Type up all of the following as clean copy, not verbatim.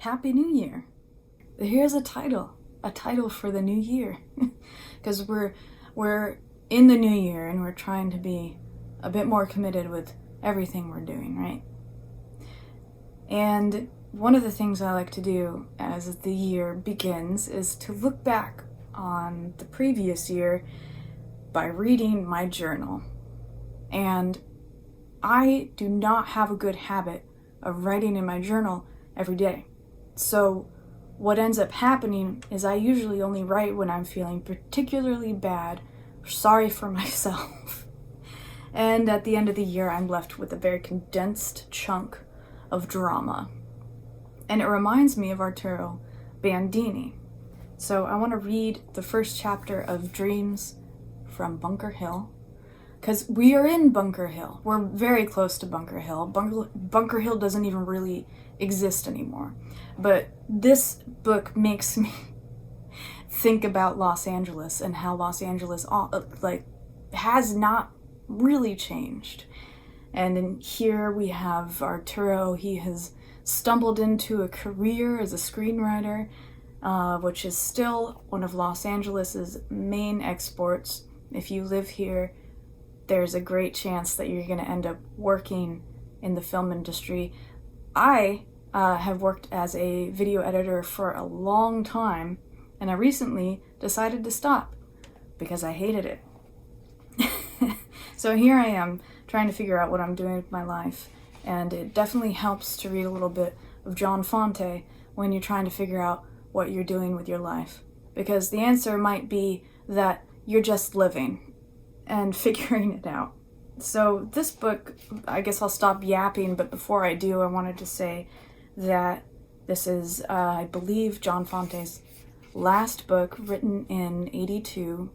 Happy New Year. Here's a title for the new year. Because we're in the new year and we're trying to be a bit more committed with everything we're doing, right? And one of the things I like to do as the year begins is to look back on the previous year by reading my journal. And I do not have a good habit of writing in my journal every day. So what ends up happening is I usually only write when I'm feeling particularly bad, or sorry for myself. And at the end of the year, I'm left with a very condensed chunk of drama. And it reminds me of Arturo Bandini. So I want to read the first chapter of Dreams from Bunker Hill, because we are in Bunker Hill. We're very close to Bunker Hill. Bunker Hill doesn't even really exist anymore. But this book makes me think about Los Angeles and how Los Angeles has not really changed. And in here we have Arturo. He has stumbled into a career as a screenwriter, which is still one of Los Angeles's main exports. If you live here, there's a great chance that you're going to end up working in the film industry. I have worked as a video editor for a long time, and I recently decided to stop because I hated it. So here I am trying to figure out what I'm doing with my life, and it definitely helps to read a little bit of John Fante when you're trying to figure out what you're doing with your life, because the answer might be that you're just living and figuring it out. So this book, I guess I'll stop yapping, but before I do, I wanted to say that this is, I believe, John Fante's last book, written in '82.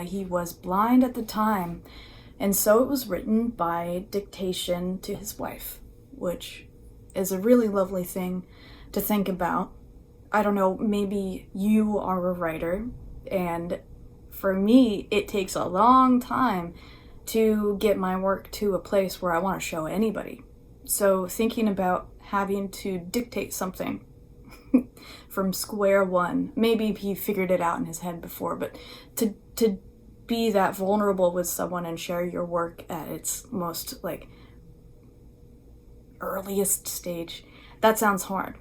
He was blind at the time, and so it was written by dictation to his wife, which is a really lovely thing to think about. I don't know, maybe you are a writer, and for me, it takes a long time to get my work to a place where I want to show anybody. So thinking about having to dictate something from square one, maybe he figured it out in his head before, but to be that vulnerable with someone and share your work at its most earliest stage, that sounds hard.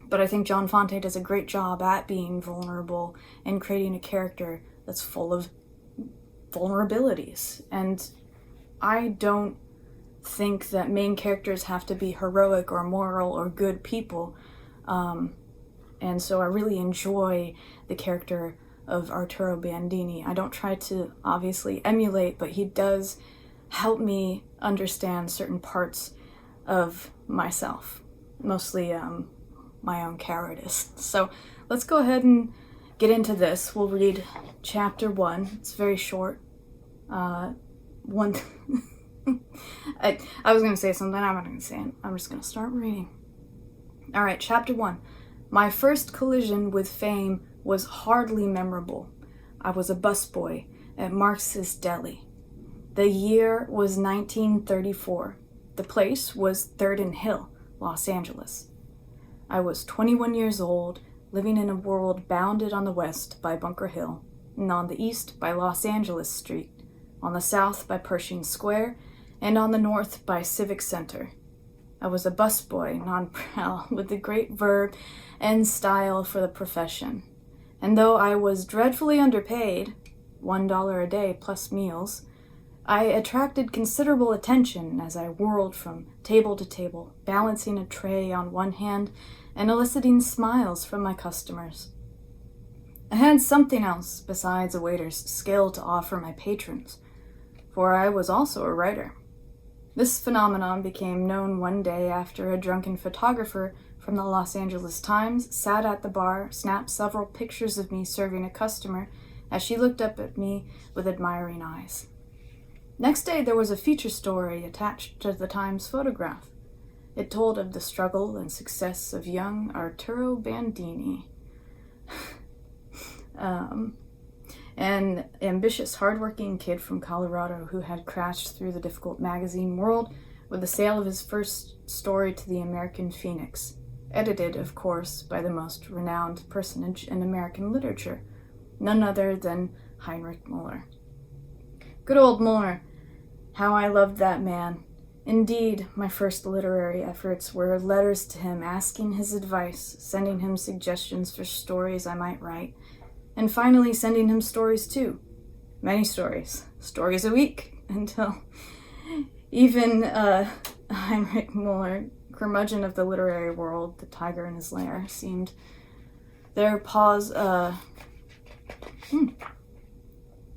But I think John Fante does a great job at being vulnerable and creating a character that's full of vulnerabilities. And I don't think that main characters have to be heroic or moral or good people. And so I really enjoy the character of Arturo Bandini. I don't try to obviously emulate, but he does help me understand certain parts of myself, mostly my own cowardice. So let's go ahead and get into this. We'll read chapter 1. It's very short. I was going to say something. I'm not going to say it. I'm just going to start reading. All right, chapter 1. My first collision with fame was hardly memorable. I was a busboy at Marx's Deli. The year was 1934. The place was 3rd and Hill, Los Angeles. I was 21 years old, living in a world bounded on the west by Bunker Hill, and on the east by Los Angeles Street, on the south by Pershing Square, and on the north by Civic Center. I was a busboy, non-prowl, with the great verb and style for the profession. And though I was dreadfully underpaid, $1 a day plus meals, I attracted considerable attention as I whirled from table to table, balancing a tray on one hand and eliciting smiles from my customers. I had something else besides a waiter's skill to offer my patrons, for I was also a writer. This phenomenon became known one day after a drunken photographer from the Los Angeles Times sat at the bar, snapped several pictures of me serving a customer as she looked up at me with admiring eyes. Next day, there was a feature story attached to the Times photograph. It told of the struggle and success of young Arturo Bandini, an ambitious, hardworking kid from Colorado who had crashed through the difficult magazine world with the sale of his first story to the American Phoenix. edited, of course, by the most renowned personage in American literature, none other than Heinrich Müller. Good old Müller! How I loved that man. Indeed, my first literary efforts were letters to him asking his advice, sending him suggestions for stories I might write, and finally sending him stories too. Many stories a week, until even Heinrich Müller, curmudgeon of the literary world, the tiger in his lair, seemed their paws,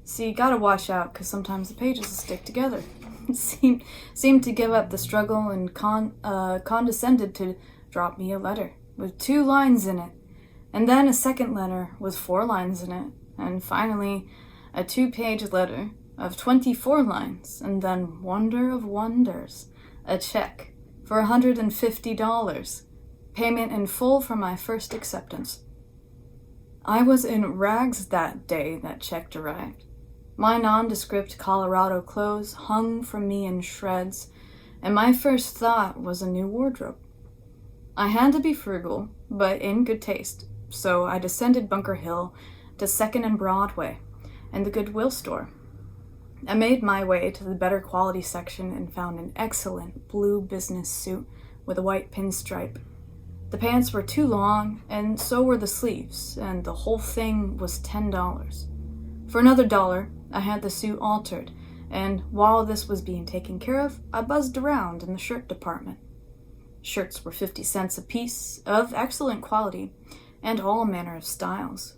See, you gotta watch out, because sometimes the pages will stick together. seemed to give up the struggle and condescended to drop me a letter with 2 lines in it, and then a second letter with 4 lines in it, and finally a 2-page letter of 24 lines, and then, wonder of wonders, a check for $150, payment in full for my first acceptance. I was in rags that day that check arrived. My nondescript Colorado clothes hung from me in shreds, and my first thought was a new wardrobe. I had to be frugal, but in good taste, so I descended Bunker Hill to 2nd and Broadway and the Goodwill store. I made my way to the better quality section and found an excellent blue business suit with a white pinstripe. The pants were too long, and so were the sleeves, and the whole thing was $10. For another $1, I had the suit altered, and while this was being taken care of, I buzzed around in the shirt department. Shirts were 50 cents a piece, of excellent quality, and all manner of styles.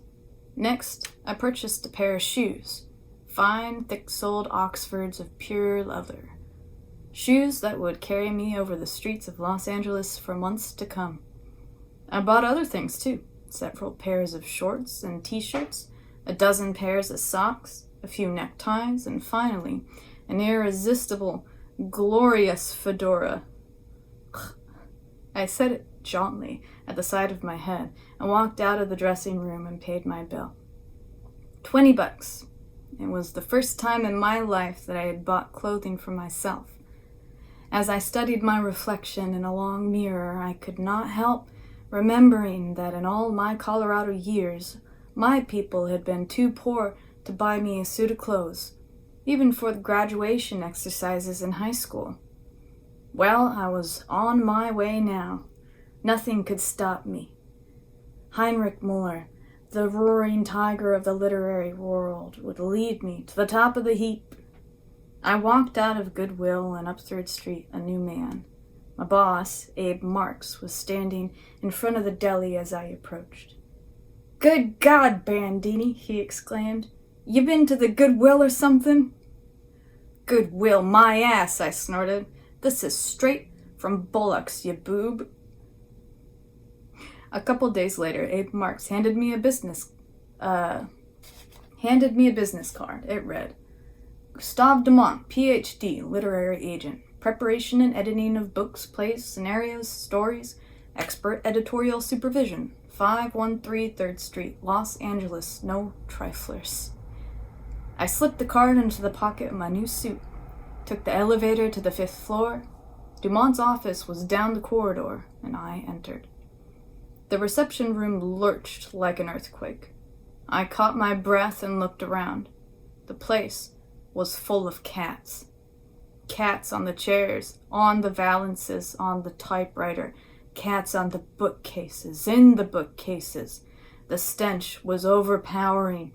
Next, I purchased a pair of shoes, fine, thick-soled Oxfords of pure leather. Shoes that would carry me over the streets of Los Angeles for months to come. I bought other things, too. Several pairs of shorts and t-shirts, a dozen pairs of socks, a few neckties, and finally, an irresistible, glorious fedora. I said it jauntily at the side of my head and walked out of the dressing room and paid my bill. $20. It was the first time in my life that I had bought clothing for myself. As I studied my reflection in a long mirror, I could not help remembering that in all my Colorado years, my people had been too poor to buy me a suit of clothes, even for the graduation exercises in high school. Well, I was on my way now. Nothing could stop me. Heinrich Müller, the roaring tiger of the literary world, would lead me to the top of the heap. I walked out of Goodwill and up 3rd Street a new man. My boss, Abe Marks, was standing in front of the deli as I approached. "Good God, Bandini," he exclaimed. "You been to the Goodwill or something?" "Goodwill, my ass," I snorted. "This is straight from Bullock's, you boob." A couple days later, Abe Marks handed me a business card. It read, "Gustave de Mont, Ph.D., literary agent. Preparation and editing of books, plays, scenarios, stories. Expert editorial supervision. 513 3rd Street, Los Angeles. No triflers." I slipped the card into the pocket of my new suit, took the elevator to the 5th floor. Dumont's office was down the corridor, and I entered. The reception room lurched like an earthquake. I caught my breath and looked around. The place was full of cats. Cats on the chairs, on the valances, on the typewriter. Cats on the bookcases, in the bookcases. The stench was overpowering.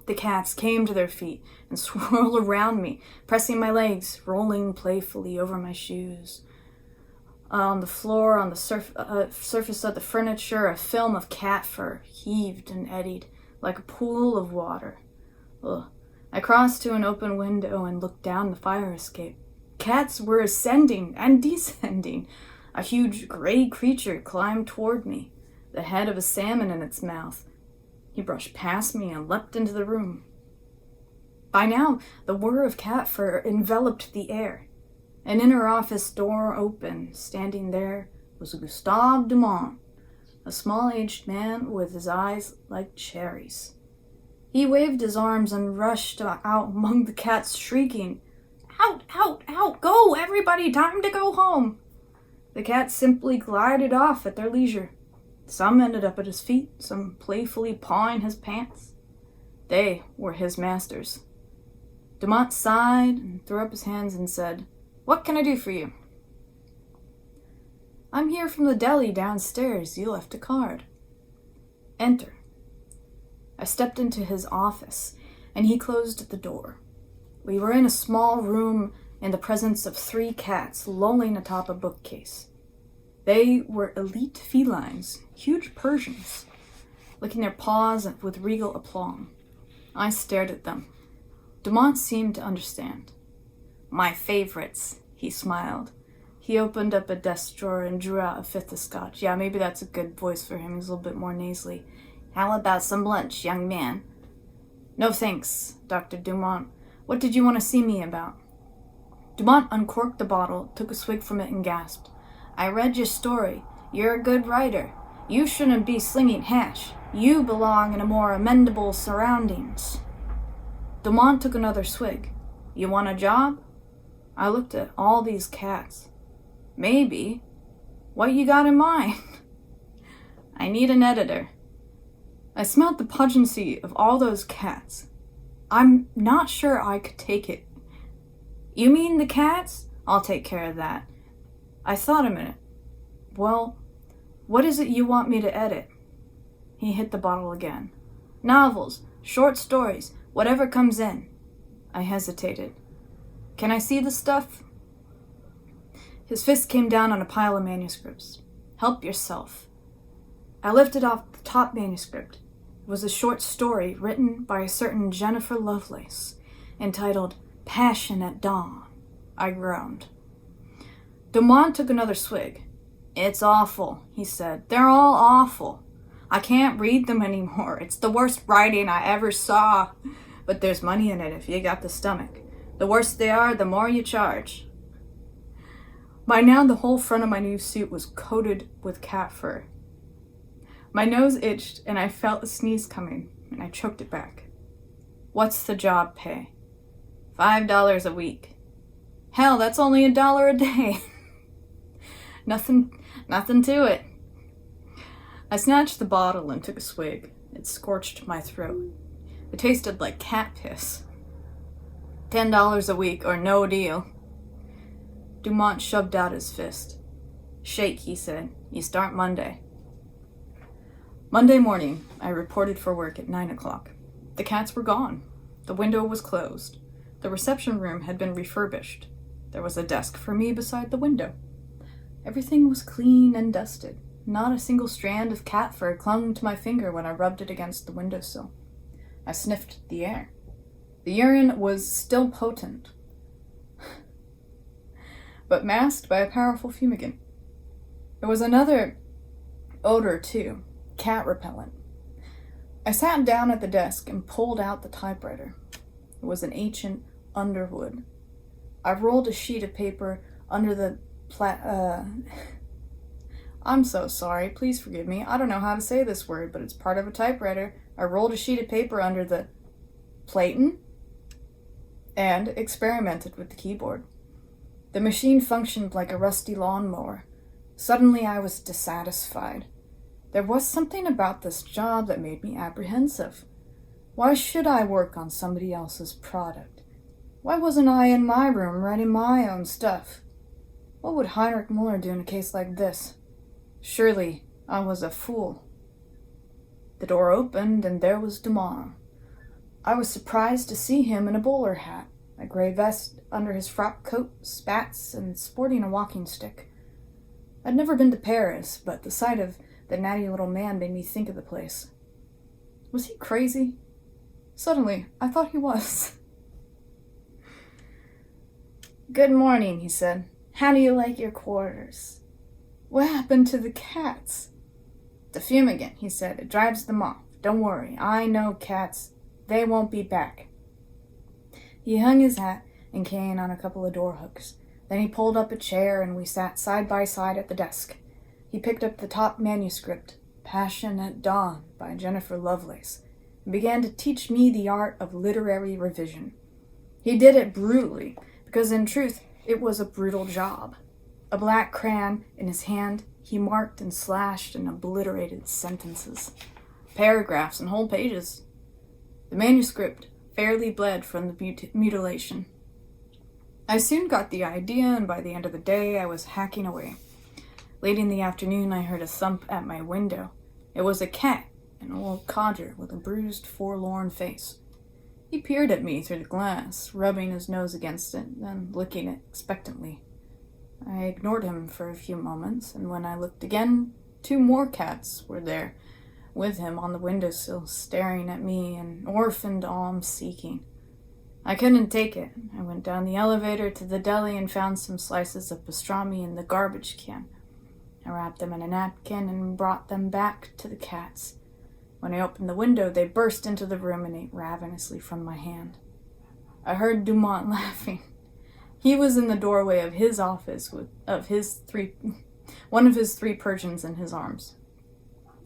The cats came to their feet and swirled around me, pressing my legs, rolling playfully over my shoes. On the floor, on the surface of the furniture, a film of cat fur heaved and eddied like a pool of water. Ugh. I crossed to an open window and looked down the fire escape. Cats were ascending and descending. A huge gray creature climbed toward me, the head of a salmon in its mouth. He brushed past me and leapt into the room. By now, the whir of cat fur enveloped the air. An inner office door opened. Standing there was Gustave de Mont, a small-aged man with his eyes like cherries. He waved his arms and rushed out among the cats, shrieking, "Out, out, out! Go, everybody! Time to go home!" The cats simply glided off at their leisure. Some ended up at his feet, some playfully pawing his pants. They were his masters. Mont sighed and threw up his hands and said, "What can I do for you?" "I'm here from the deli downstairs. You left a card." "Enter." I stepped into his office, and he closed the door. We were in a small room in the presence of 3 cats lolling atop a bookcase. They were elite felines, huge Persians, licking their paws with regal aplomb. I stared at them. Mont seemed to understand. "My favorites," he smiled. He opened up a desk drawer and drew out a 5th of scotch. Yeah, maybe that's a good voice for him. He's a little bit more nasally. "How about some lunch, young man?" "No thanks, Dr. Dumont. What did you want to see me about?" Dumont uncorked the bottle, took a swig from it, and gasped. "I read your story. You're a good writer. You shouldn't be slinging hash. You belong in a more amendable surroundings." Dumont took another swig. "You want a job?" I looked at all these cats. "Maybe. What you got in mind?" "I need an editor." I smelled the pungency of all those cats. I'm not sure I could take it. "You mean the cats? I'll take care of that." I thought a minute. "Well, what is it you want me to edit?" He hit the bottle again. "Novels, short stories, whatever comes in." I hesitated. "Can I see the stuff?" His fist came down on a pile of manuscripts. "Help yourself." I lifted off the top manuscript. It was a short story written by a certain Jennifer Lovelace, entitled Passion at Dawn. I groaned. Dumont took another swig. "It's awful," he said. "They're all awful. I can't read them anymore. It's the worst writing I ever saw. But there's money in it if you got the stomach. The worse they are, the more you charge." By now, the whole front of my new suit was coated with cat fur. My nose itched, and I felt a sneeze coming, and I choked it back. "What's the job pay?" $5 a week." "Hell, that's only $1 a day." Nothing to it. I snatched the bottle and took a swig. It scorched my throat. It tasted like cat piss. $10 a week or no deal." Dumont shoved out his fist. "Shake," he said. "You start Monday." Monday morning, I reported for work at 9 o'clock. The cats were gone. The window was closed. The reception room had been refurbished. There was a desk for me beside the window. Everything was clean and dusted. Not a single strand of cat fur clung to my finger when I rubbed it against the windowsill. I sniffed the air. The urine was still potent, but masked by a powerful fumigant. There was another odor, too, cat repellent. I sat down at the desk and pulled out the typewriter. It was an ancient Underwood. I rolled a sheet of paper under the I'm so sorry. Please forgive me. I don't know how to say this word, but it's part of a typewriter. I rolled a sheet of paper under the platen and experimented with the keyboard. The machine functioned like a rusty lawnmower. Suddenly I was dissatisfied. There was something about this job that made me apprehensive. Why should I work on somebody else's product? Why wasn't I in my room writing my own stuff? What would Heinrich Muller do in a case like this? Surely I was a fool. The door opened, and there was Dumont. I was surprised to see him in a bowler hat, a gray vest under his frock coat, spats, and sporting a walking stick. I'd never been to Paris, but the sight of the natty little man made me think of the place. Was he crazy? Suddenly, I thought he was. "Good morning," he said. "How do you like your quarters?" "What happened to the cats?" "The fumigant," he said. "It drives them off. Don't worry. I know cats. They won't be back." He hung his hat and cane on a couple of door hooks. Then he pulled up a chair and we sat side by side at the desk. He picked up the top manuscript, Passion at Dawn by Jennifer Lovelace, and began to teach me the art of literary revision. He did it brutally, because in truth, it was a brutal job. A black crayon in his hand, he marked and slashed and obliterated sentences, paragraphs, and whole pages. The manuscript fairly bled from the mutilation. I soon got the idea, and by the end of the day, I was hacking away. Late in the afternoon, I heard a thump at my window. It was a cat, an old codger with a bruised, forlorn face. He peered at me through the glass, rubbing his nose against it, then licking it expectantly. I ignored him for a few moments, and when I looked again, 2 more cats were there, with him on the windowsill, staring at me, an orphaned alms-seeking. I couldn't take it. I went down the elevator to the deli and found some slices of pastrami in the garbage can. I wrapped them in a napkin and brought them back to the cats. When I opened the window, they burst into the room and ate ravenously from my hand. I heard Dumont laughing. He was in the doorway of his office with one of his 3 Persians in his arms.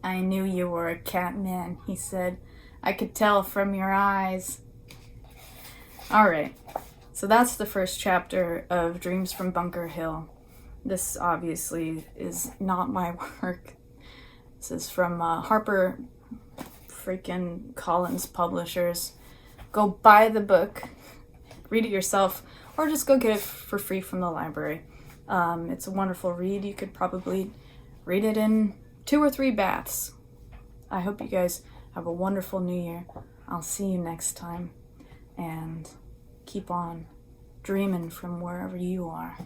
"I knew you were a cat man," he said. "I could tell from your eyes." Alright, so that's the first chapter of Dreams from Bunker Hill. This obviously is not my work. This is from Harper Collins publishers. Go buy the book, read it yourself, or just go get it for free from the library. It's a wonderful read. You could probably read it in 2 or 3 baths. I hope you guys have a wonderful new year. I'll see you next time, and keep on dreaming from wherever you are.